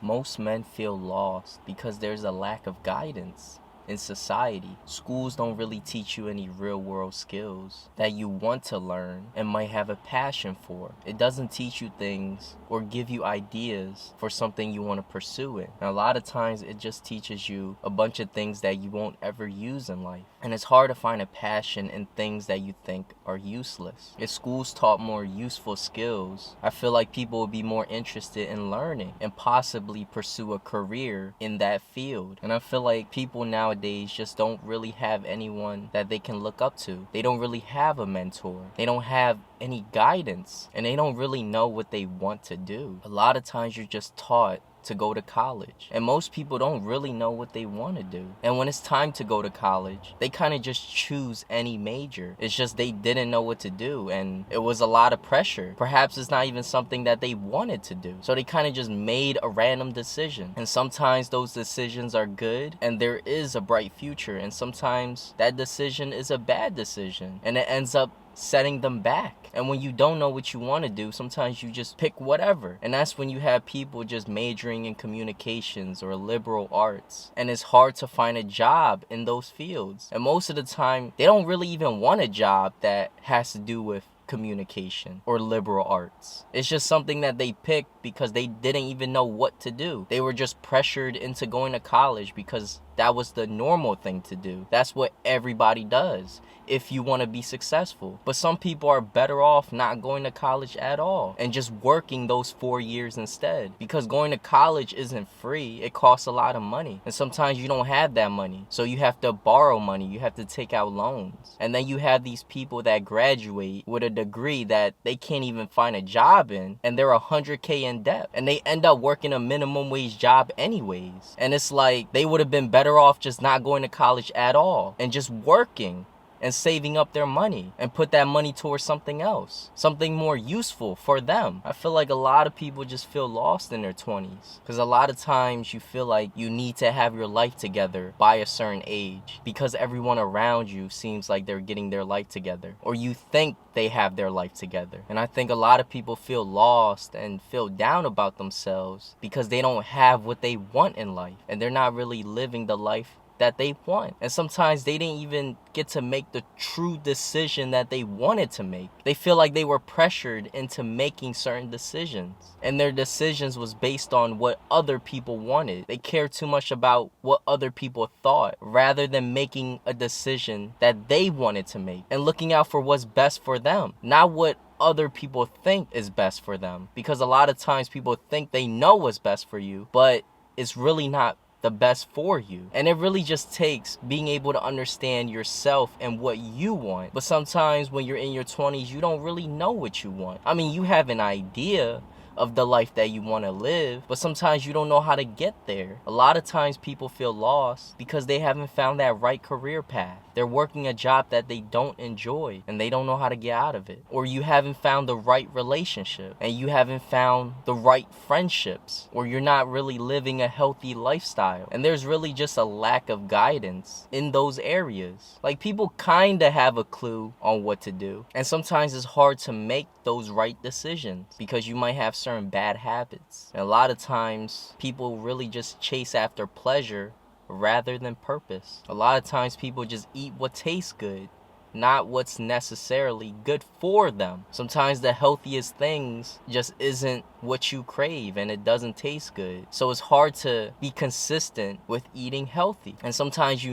Most men feel lost because there's a lack of guidance in society. Schools don't really teach you any real world skills that you want to learn and might have a passion for. It doesn't teach you things or give you ideas for something you want to pursue it. And a lot of times it just teaches you a bunch of things that you won't ever use in life. And it's hard to find a passion in things that you think are useless. If schools taught more useful skills, I feel like people would be more interested in learning and possibly pursue a career in that field. And I feel like people nowadays just don't really have anyone that they can look up to. They don't really have a mentor. They don't have any guidance, and they don't really know what they want to do. A lot of times you're just taught to go to college, and most people don't really know what they want to do. And when it's time to go to college, they kind of just choose any major. It's just they didn't know what to do, and it was a lot of pressure. Perhaps it's not even something that they wanted to do, so they kind of just made a random decision. And sometimes those decisions are good and there is a bright future, and sometimes that decision is a bad decision and it ends up setting them back. And when you don't know what you want to do, sometimes you just pick whatever. And that's when you have people just majoring in communications or liberal arts. And it's hard to find a job in those fields. And most of the time, they don't really even want a job that has to do with communication or liberal arts. It's just something that they picked because they didn't even know what to do. They were just pressured into going to college because that was the normal thing to do. That's what everybody does if you want to be successful. But some people are better off not going to college at all and just working those 4 years instead, because going to college isn't free. It costs a lot of money, and sometimes you don't have that money, so you have to borrow money. You have to take out loans. And then you have these people that graduate with a degree that they can't even find a job in, and they're $100K in debt, and they end up working a minimum wage job anyways. And it's like they would have been better off just not going to college at all and just working and saving up their money and put that money towards something else, something more useful for them. I feel like a lot of people just feel lost in their 20s because a lot of times you feel like you need to have your life together by a certain age because everyone around you seems like they're getting their life together, or you think they have their life together. And I think a lot of people feel lost and feel down about themselves because they don't have what they want in life, and they're not really living the life that they want. And sometimes they didn't even get to make the true decision that they wanted to make. They feel like they were pressured into making certain decisions, and their decisions was based on what other people wanted. They cared too much about what other people thought rather than making a decision that they wanted to make and looking out for what's best for them, not what other people think is best for them. Because a lot of times people think they know what's best for you, but it's really not the best for you. And it really just takes being able to understand yourself and what you want. But sometimes when you're in your 20s, you don't really know what you want. I mean, you have an idea of the life that you want to live, but sometimes you don't know how to get there. A lot of times people feel lost because they haven't found that right career path. They're working a job that they don't enjoy and they don't know how to get out of it. Or you haven't found the right relationship and you haven't found the right friendships, or you're not really living a healthy lifestyle. And there's really just a lack of guidance in those areas. Like, people kind of have a clue on what to do, and sometimes it's hard to make those right decisions because you might have certain bad habits. And a lot of times people really just chase after pleasure rather than purpose. A lot of times people just eat what tastes good, not what's necessarily good for them. Sometimes the healthiest things just isn't what you crave, and it doesn't taste good. So it's hard to be consistent with eating healthy. And sometimes,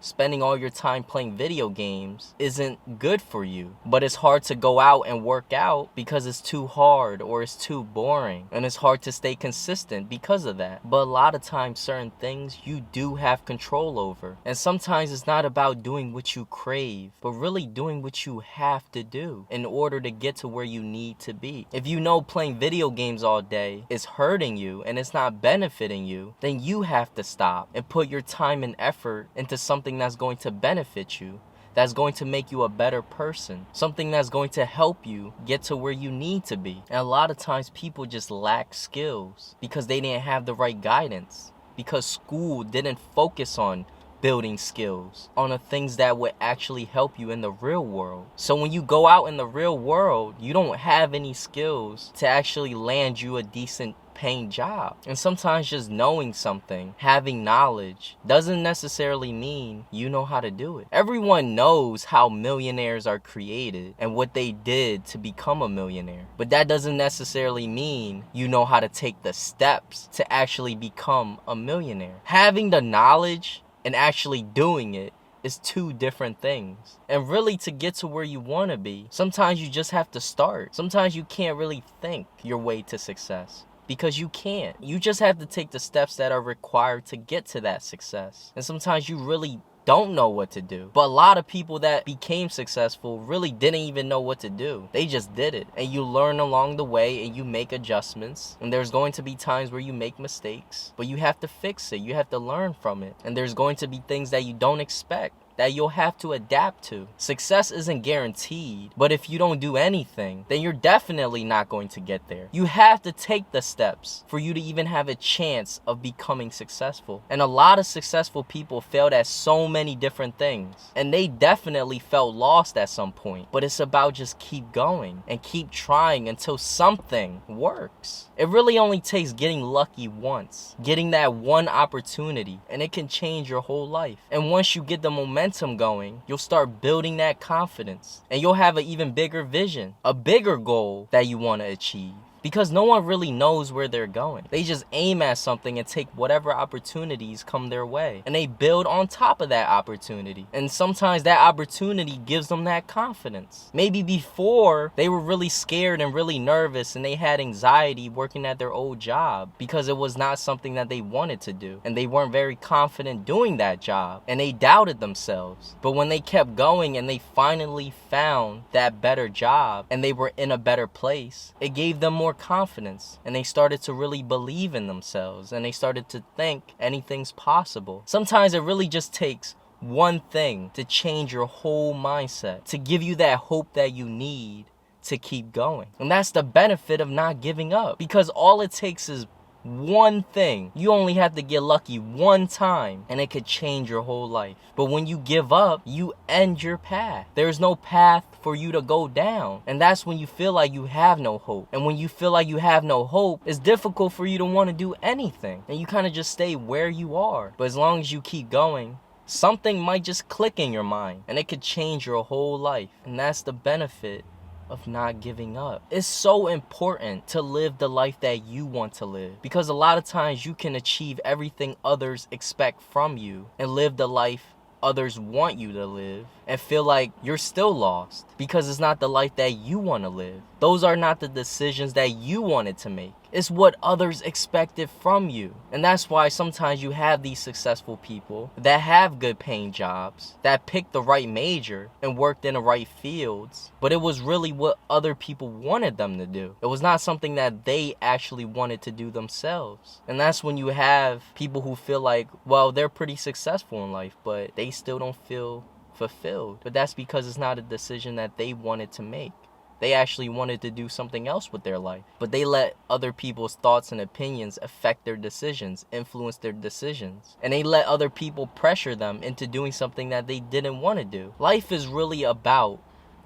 spending all your time playing video games isn't good for you, but it's hard to go out and work out because it's too hard or it's too boring, and it's hard to stay consistent because of that. But a lot of times certain things you do have control over, and sometimes it's not about doing what you crave, but really doing what you have to do in order to get to where you need to be. If you know playing video games all day is hurting you and it's not benefiting you, then you have to stop and put your time and effort into something that's going to benefit you, that's going to make you a better person, something that's going to help you get to where you need to be. And a lot of times people just lack skills because they didn't have the right guidance, because school didn't focus on building skills, on the things that would actually help you in the real world. So when you go out in the real world, you don't have any skills to actually land you a decent paying job. And sometimes just knowing something, having knowledge, doesn't necessarily mean you know how to do it. Everyone knows how millionaires are created and what they did to become a millionaire. But that doesn't necessarily mean you know how to take the steps to actually become a millionaire. Having the knowledge and actually doing it is two different things. And really, to get to where you want to be, sometimes you just have to start. Sometimes you can't really think your way to success, because you can't. You just have to take the steps that are required to get to that success. And sometimes you really don't know what to do. But a lot of people that became successful really didn't even know what to do. They just did it. And you learn along the way and you make adjustments. And there's going to be times where you make mistakes, but you have to fix it. You have to learn from it. And there's going to be things that you don't expect that you'll have to adapt to. Success isn't guaranteed, but if you don't do anything, then you're definitely not going to get there. You have to take the steps for you to even have a chance of becoming successful. And a lot of successful people failed at so many different things, and they definitely felt lost at some point. But it's about just keep going and keep trying until something works. It really only takes getting lucky once, getting that one opportunity, and it can change your whole life. And once you get the momentum going, you'll start building that confidence, and you'll have an even bigger vision, a bigger goal that you want to achieve. Because no one really knows where they're going. They just aim at something and take whatever opportunities come their way. And they build on top of that opportunity. And sometimes that opportunity gives them that confidence. Maybe before, they were really scared and really nervous and they had anxiety working at their old job because it was not something that they wanted to do. And they weren't very confident doing that job. And they doubted themselves. But when they kept going and they finally found that better job and they were in a better place, it gave them more confidence, and they started to really believe in themselves, and they started to think anything's possible. Sometimes it really just takes one thing to change your whole mindset, to give you that hope that you need to keep going. And that's the benefit of not giving up, because all it takes is one thing. You only have to get lucky one time and it could change your whole life. But when you give up, you end your path. There's no path for you to go down. And that's when you feel like you have no hope. And when you feel like you have no hope, it's difficult for you to want to do anything. And you kind of just stay where you are. But as long as you keep going, something might just click in your mind and it could change your whole life. And that's the benefit of not giving up. It's so important to live the life that you want to live, because a lot of times you can achieve everything others expect from you and live the life others want you to live and feel like you're still lost because it's not the life that you want to live. Those are not the decisions that you wanted to make. It's what others expected from you. And that's why sometimes you have these successful people that have good paying jobs, that picked the right major and worked in the right fields, but it was really what other people wanted them to do. It was not something that they actually wanted to do themselves. And that's when you have people who feel like, well, they're pretty successful in life, but they still don't feel fulfilled. But that's because it's not a decision that they wanted to make. They actually wanted to do something else with their life. But they let other people's thoughts and opinions affect their decisions, influence their decisions. And they let other people pressure them into doing something that they didn't want to do. Life is really about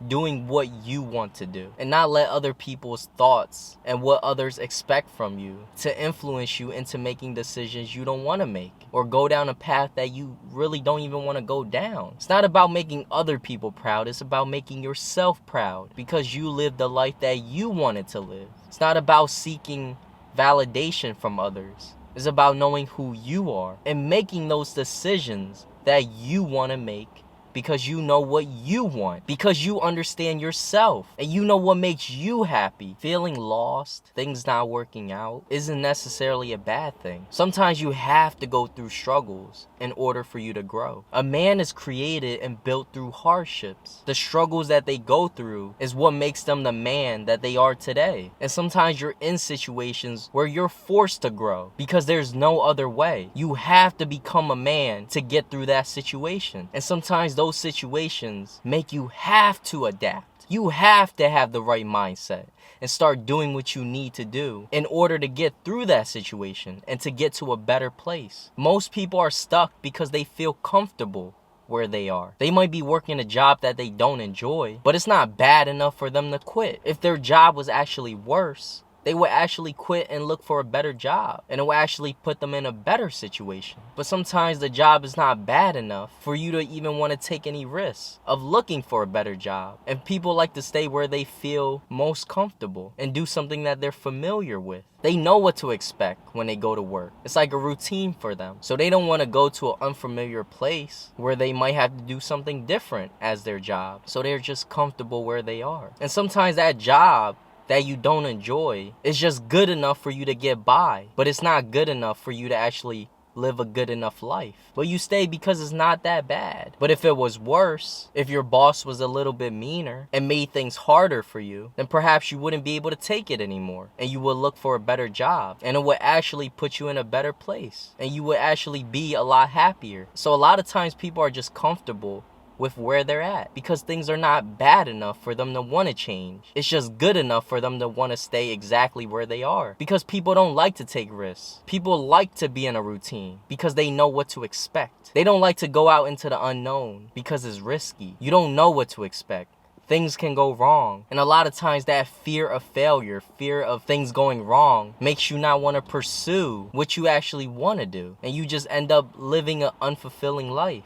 doing what you want to do and not let other people's thoughts and what others expect from you to influence you into making decisions you don't want to make or go down a path that you really don't even want to go down. It's not about making other people proud. It's about making yourself proud because you lived the life that you wanted to live. It's not about seeking validation from others. It's about knowing who you are and making those decisions that you want to make because you know what you want, because you understand yourself and you know what makes you happy. Feeling lost, things not working out, isn't necessarily a bad thing. Sometimes you have to go through struggles in order for you to grow. A man is created and built through hardships. The struggles that they go through is what makes them the man that they are today. And sometimes you're in situations where you're forced to grow because there's no other way. You have to become a man to get through that situation. And sometimes those situations make you have to adapt. You have to have the right mindset and start doing what you need to do in order to get through that situation and to get to a better place. Most people are stuck because they feel comfortable where they are. They might be working a job that they don't enjoy, but it's not bad enough for them to quit. If their job was actually worse, They would actually quit and look for a better job, and it would actually put them in a better situation. But sometimes the job is not bad enough for you to even want to take any risks of looking for a better job. And people like to stay where they feel most comfortable and do something that they're familiar with. They know what to expect when they go to work. It's like a routine for them. So they don't want to go to an unfamiliar place where they might have to do something different as their job. So they're just comfortable where they are. And sometimes that job that you don't enjoy is just good enough for you to get by, but it's not good enough for you to actually live a good enough life. But you stay because it's not that bad. But if it was worse, if your boss was a little bit meaner and made things harder for you, then perhaps you wouldn't be able to take it anymore, and you would look for a better job, and it would actually put you in a better place, and you would actually be a lot happier. So a lot of times people are just comfortable with where they're at because things are not bad enough for them to want to change. It's just good enough for them to want to stay exactly where they are, because people don't like to take risks. People like to be in a routine because they know what to expect. They don't like to go out into the unknown because it's risky. You don't know what to expect. Things can go wrong. And a lot of times that fear of failure, fear of things going wrong, makes you not want to pursue what you actually want to do. And you just end up living an unfulfilling life.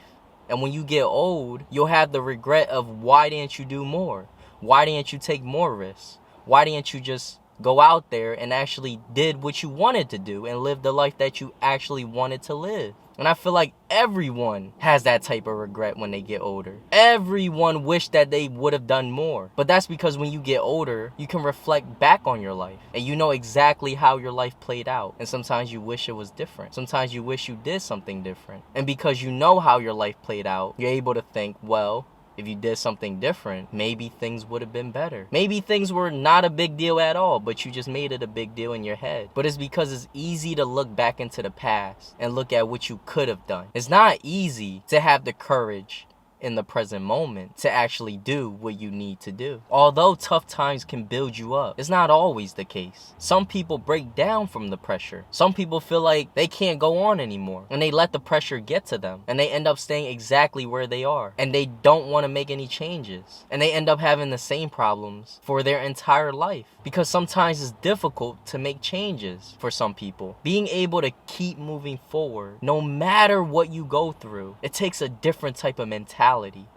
And when you get old, you'll have the regret of, why didn't you do more? Why didn't you take more risks? Why didn't you just go out there and actually did what you wanted to do and live the life that you actually wanted to live? And I feel like everyone has that type of regret when they get older. Everyone wish that they would have done more. But that's because when you get older, you can reflect back on your life and you know exactly how your life played out. And sometimes you wish it was different. Sometimes you wish you did something different. And because you know how your life played out, you're able to think, well, if you did something different, maybe things would have been better. Maybe things were not a big deal at all, but you just made it a big deal in your head. But it's because it's easy to look back into the past and look at what you could have done. It's not easy to have the courage in the present moment to actually do what you need to do. Although tough times can build you up, it's not always the case. Some people break down from the pressure. Some people feel like they can't go on anymore, and they let the pressure get to them, and they end up staying exactly where they are, and they don't want to make any changes, and they end up having the same problems for their entire life, because sometimes it's difficult to make changes for some people. Being able to keep moving forward no matter what you go through, it takes a different type of mentality.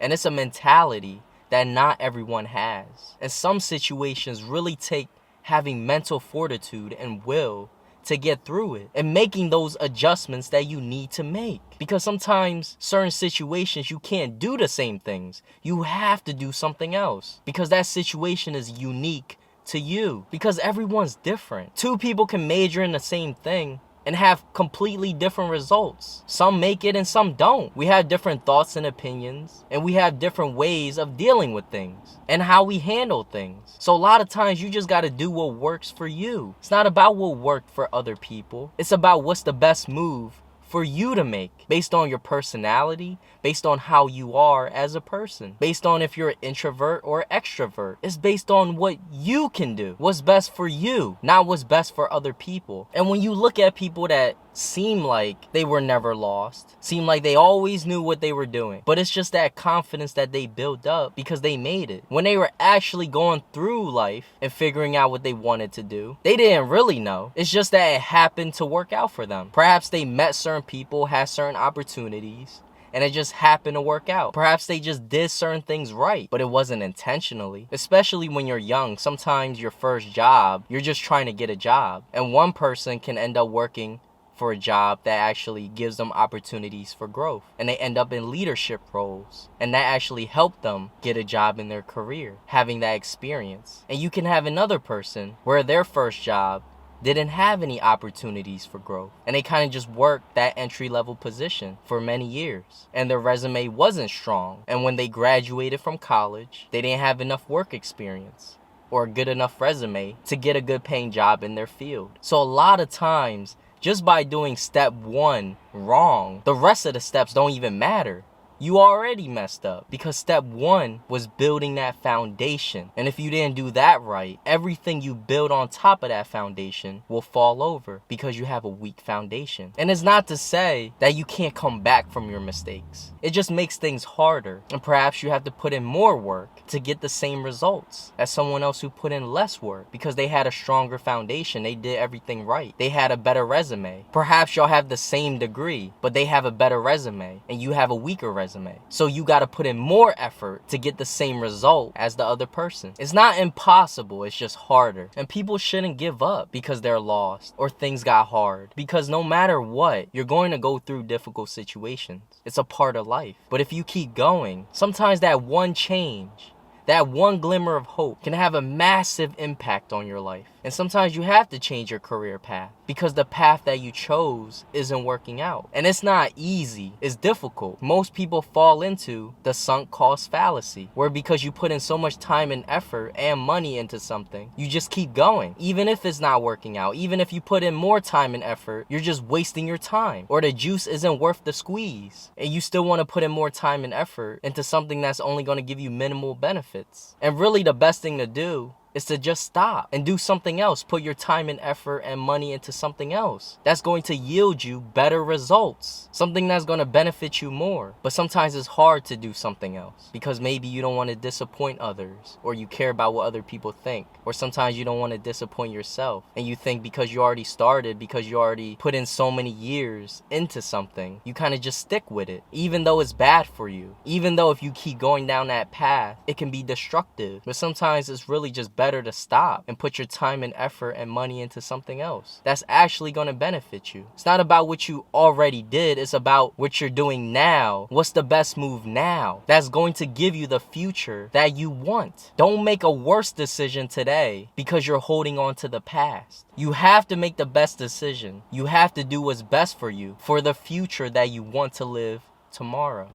And it's a mentality that not everyone has. And some situations really take having mental fortitude and will to get through it and making those adjustments that you need to make. Because sometimes certain situations you can't do the same things. You have to do something else because that situation is unique to you, because everyone's different. Two people can major in the same thing and have completely different results. Some make it and some don't. We have different thoughts and opinions, and we have different ways of dealing with things and how we handle things. So a lot of times you just got to do what works for you. It's not about what worked for other people. It's about what's the best move for you to make based on your personality, based on how you are as a person, based on if you're an introvert or extrovert. It's based on what you can do, what's best for you, not what's best for other people. And when you look at people that seem like they were never lost, seem like they always knew what they were doing, but it's just that confidence that they built up because they made it. When they were actually going through life and figuring out what they wanted to do, they didn't really know. It's just that it happened to work out for them. Perhaps they met certain people, had certain opportunities, and it just happened to work out. Perhaps they just did certain things right, but it wasn't intentionally. Especially when you're young, sometimes your first job, you're just trying to get a job. And one person can end up working for a job that actually gives them opportunities for growth, and they end up in leadership roles, and that actually helped them get a job in their career, having that experience. And you can have another person where their first job didn't have any opportunities for growth, and they kind of just worked that entry-level position for many years, and their resume wasn't strong, and when they graduated from college, they didn't have enough work experience or a good enough resume to get a good paying job in their field. So a lot of times, just by doing step one wrong, the rest of the steps don't even matter. You already messed up because step one was building that foundation. And if you didn't do that right, everything you build on top of that foundation will fall over because you have a weak foundation. And it's not to say that you can't come back from your mistakes. It just makes things harder. And perhaps you have to put in more work to get the same results as someone else who put in less work because they had a stronger foundation. They did everything right. They had a better resume. Perhaps y'all have the same degree, but they have a better resume and you have a weaker resume. So you got to put in more effort to get the same result as the other person. It's not impossible, it's just harder. And people shouldn't give up because they're lost or things got hard. Because no matter what, you're going to go through difficult situations. It's a part of life. But if you keep going, sometimes that one change, that one glimmer of hope can have a massive impact on your life. And sometimes you have to change your career path because the path that you chose isn't working out. And it's not easy. It's difficult. Most people fall into the sunk cost fallacy, where because you put in so much time and effort and money into something, you just keep going. Even if it's not working out, even if you put in more time and effort, you're just wasting your time, or the juice isn't worth the squeeze. And you still want to put in more time and effort into something that's only going to give you minimal benefits. And really the best thing to do is to just stop and do something else. Put your time and effort and money into something else that's going to yield you better results, something that's going to benefit you more. But sometimes it's hard to do something else because maybe you don't want to disappoint others, or you care about what other people think, or sometimes you don't want to disappoint yourself and you think because you already started, because you already put in so many years into something, you kind of just stick with it even though it's bad for you, even though if you keep going down that path it can be destructive. But sometimes it's really just better to stop and put your time and effort and money into something else that's actually going to benefit you. It's not about what you already did, it's about what you're doing now. What's the best move now that's going to give you the future that you want? Don't make a worse decision today because you're holding on to the past. You have to make the best decision. You have to do what's best for you for the future that you want to live tomorrow.